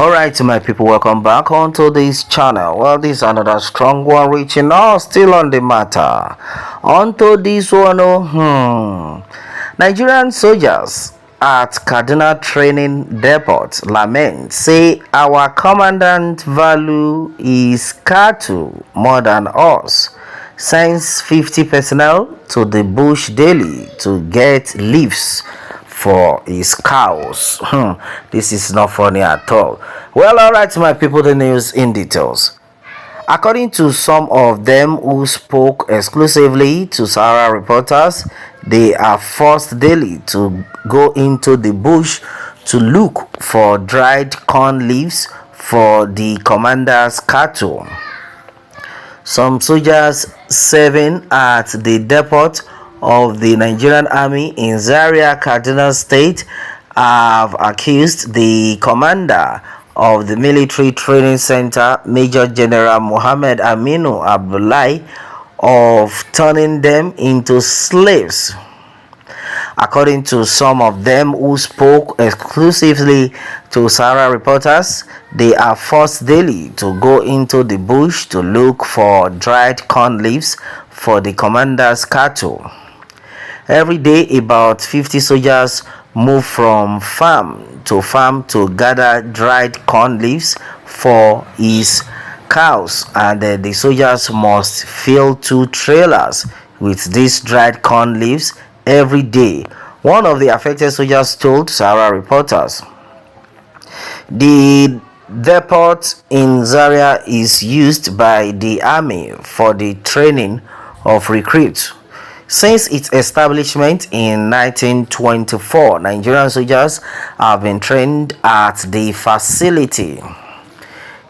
Alright, my people, welcome back onto this channel. Well, this is another strong one reaching out, still on the matter. Onto this one, Nigerian soldiers at Kaduna Training Depot lament, say our commandant value is cattle more than us. Sends 50 personnel to the bush daily to get leaves for his cows. This is not funny at all. Well, alright, my people, the news in details. According to some of them who spoke exclusively to Sahara reporters, they are forced daily to go into the bush to look for dried corn leaves for the commander's cattle. Some soldiers serving at the depot of the Nigerian Army in Zaria, Kaduna State, have accused the commander of the Military Training Center, Major General Muhammad Aminu Abdullahi, of turning them into slaves. According to some of them who spoke exclusively to Sahara reporters, they are forced daily to go into the bush to look for dried corn leaves for the commander's cattle. Every day, about 50 soldiers move from farm to gather dried corn leaves for his cows, and the soldiers must fill 2 trailers with these dried corn leaves every day. One of the affected soldiers told Sahara reporters, "The depot in Zaria is used by the army for the training of recruits. Since its establishment in 1924, Nigerian soldiers have been trained at the facility."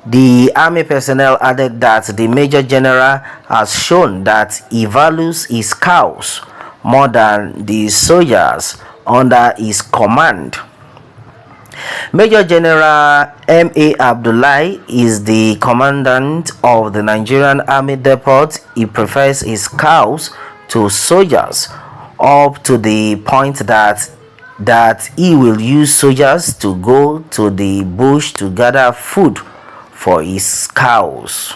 The army personnel added that the Major General has shown that he values his cows more than the soldiers under his command. Major General M.A. Abdullahi is the commandant of the Nigerian Army Depot. He prefers his cows to soldiers, up to the point that he will use soldiers to go to the bush to gather food for his cows.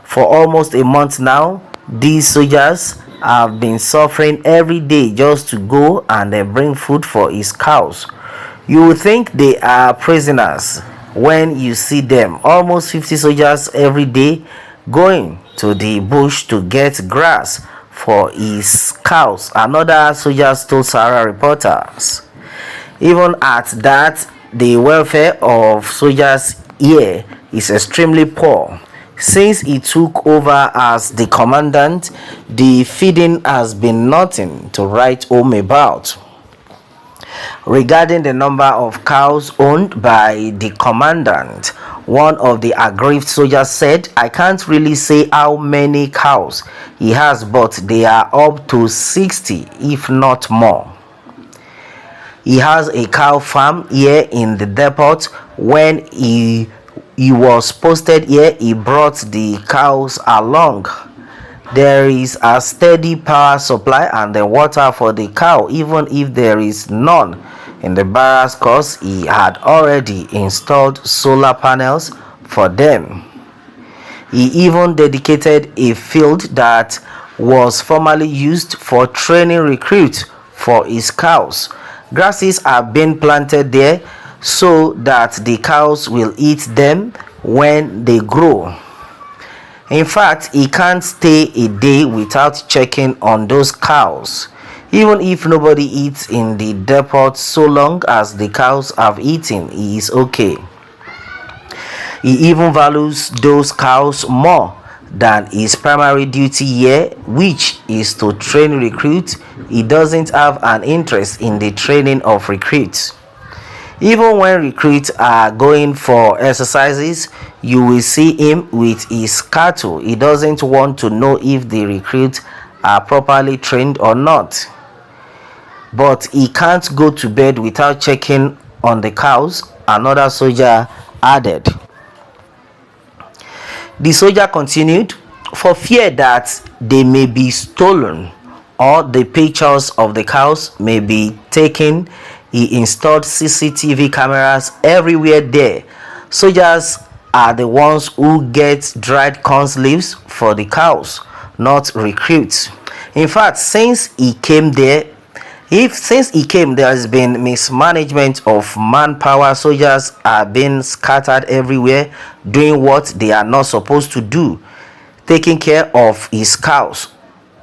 For almost a month now, these soldiers have been suffering every day just to go and bring food for his cows. You would think they are prisoners when you see them. Almost 50 soldiers every day going to the bush to get grass for his cows, another soldier told Sahara reporters. Even at that, the welfare of soldiers here is extremely poor. Since he took over as the commandant, the feeding has been nothing to write home about. Regarding the number of cows owned by the commandant, one of the aggrieved soldiers said, "I can't really say how many cows he has, but they are up to 60, if not more. He has a cow farm here in the depot. When he was posted here, he brought the cows along. There is a steady power supply and the water for the cow, even if there is none in the barracks, cause he had already installed solar panels for them. He even dedicated a field that was formerly used for training recruits for his cows. Grasses are being planted there so that the cows will eat them when they grow. In fact, he can't stay a day without checking on those cows. Even if nobody eats in the depot, so long as the cows have eaten, he is okay. He even values those cows more than his primary duty here, which is to train recruits. He doesn't have an interest in the training of recruits. Even when recruits are going for exercises, you will see him with his cattle. He doesn't want to know if the recruits are properly trained or not. But he can't go to bed without checking on the cows," another soldier added. The soldier continued, "For fear that they may be stolen or the pictures of the cows may be taken, he installed CCTV cameras everywhere there Soldiers are the ones who get dried corn leaves for the cows, not recruits. In fact, since he came, there has been mismanagement of manpower. Soldiers are being scattered everywhere, doing what they are not supposed to do, taking care of his cows,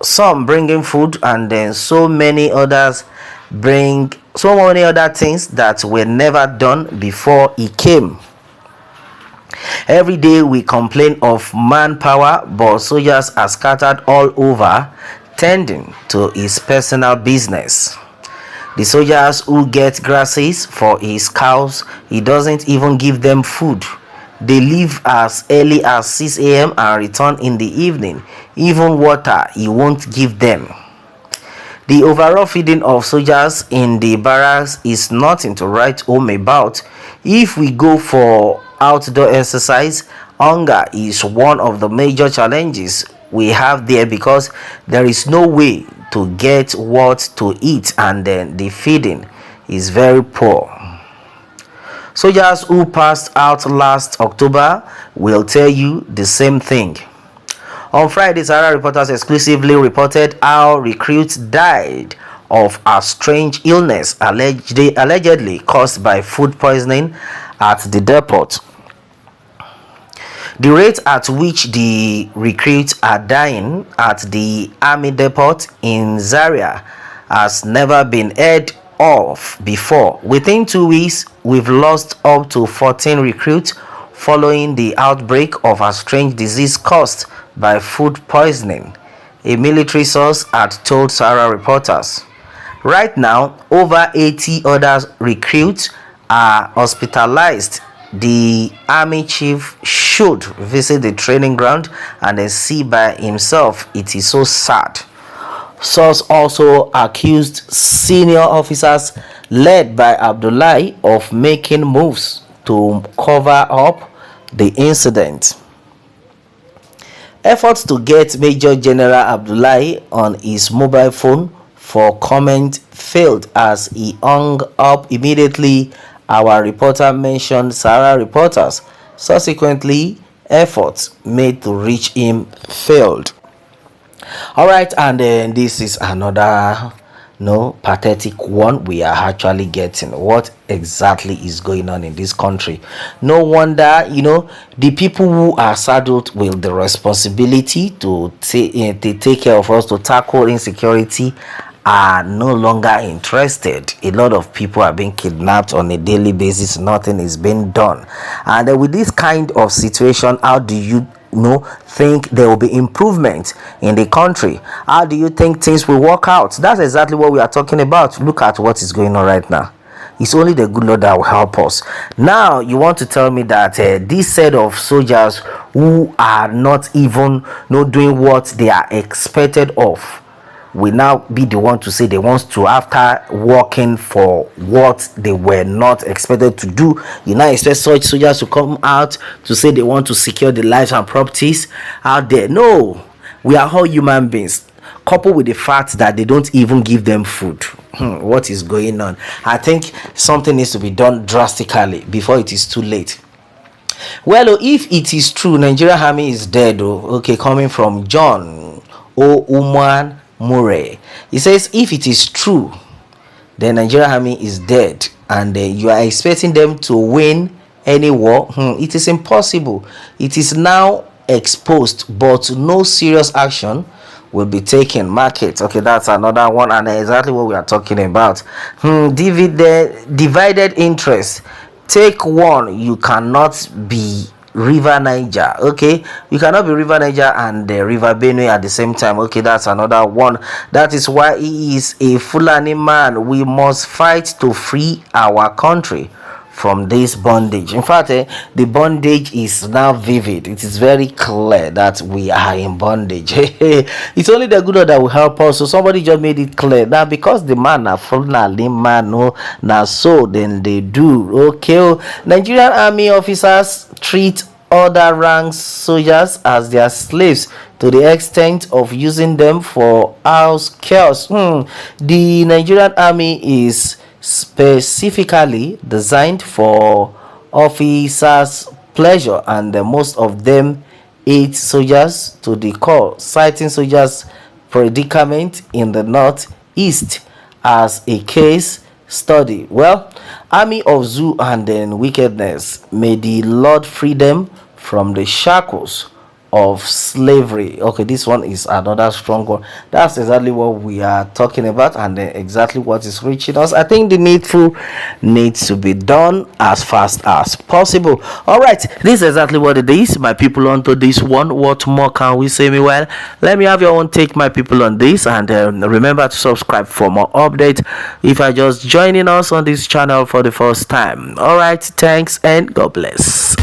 some bringing food, and then so many others bring so many other things that were never done before he came. Every day we complain of manpower, but soldiers are scattered all over, tending to his personal business. The soldiers who get grasses for his cows, he doesn't even give them food. They leave as early as 6 a.m. and return in the evening. Even water he won't give them. The overall feeding of soldiers in the barracks is nothing to write home about. If we go for outdoor exercise, hunger is one of the major challenges we have there, because there is no way to get what to eat, and then the feeding is very poor. Soldiers who passed out last October will tell you the same thing. On Friday, Sahara Reporters exclusively reported how recruits died of a strange illness allegedly caused by food poisoning at the depot. The rate at which the recruits are dying at the army depot in Zaria has never been heard of before. Within 2 weeks, we've lost up to 14 recruits following the outbreak of a strange disease caused by food poisoning, a military source had told Sahara Reporters. Right now, over 80 other recruits are hospitalized. The army chief should visit the training ground and then see by himself. It is so sad. Source also accused senior officers led by Abdullahi of making moves to cover up the incident. Efforts to get Major General Abdullahi on his mobile phone for comment failed as he hung up immediately. Our reporter mentioned Sahara Reporters. Subsequently, efforts made to reach him failed. All right, and then this is another pathetic one we are actually getting. What exactly is going on in this country? No wonder the people who are saddled with the responsibility to take care of us, to tackle insecurity, are no longer interested. A lot of people are being kidnapped on a daily basis. Nothing is being done. And with this kind of situation, how do you think there will be improvement in the country? How do you think things will work out? That's exactly what we are talking about. Look at what is going on right now. It's only the good Lord that will help us. Now you want to tell me that this set of soldiers who are not even doing what they are expected of will now be the one to say they want to, after working for what they were not expected to do, you now expect such soldiers to come out to say they want to secure the lives and properties out there? No, we are all human beings, coupled with the fact that they don't even give them food. What is going on? I think something needs to be done drastically before it is too late. Well, if it is true Nigeria army is dead, coming from John Uman Murray, he says, if it is true the Nigerian army is dead and you are expecting them to win any war, it is impossible. It is now exposed, but no serious action will be taken. Market, that's another one, and exactly what we are talking about. Divided interest. Take one. You cannot be River Niger. You cannot be River Niger and River Benue at the same time. That's another one. That is why he is a Fulani man. We must fight to free our country from this bondage. In fact, the bondage is now vivid. It is very clear that we are in bondage. It's only the good Lord that will help us. So somebody just made it clear that because the man are Fulani man, now so then they do. Nigerian army officers treat other ranks soldiers as their slaves to the extent of using them for house chaos. The Nigerian army is specifically designed for officers' pleasure, and most of them aid soldiers to the core, citing soldiers' predicament in the northeast as a case study. Well, army of zoo and then wickedness, may the Lord free them from the shackles of slavery. Okay, this one is another strong one. That's exactly what we are talking about, and exactly what is reaching us. I think the needful needs to be done as fast as possible. All right, this is exactly what it is, my people. Onto this one, what more can we say? Me well, let me have your own take, my people, on this, and remember to subscribe for more updates if you're just joining us on this channel for the first time. All right, thanks and God bless.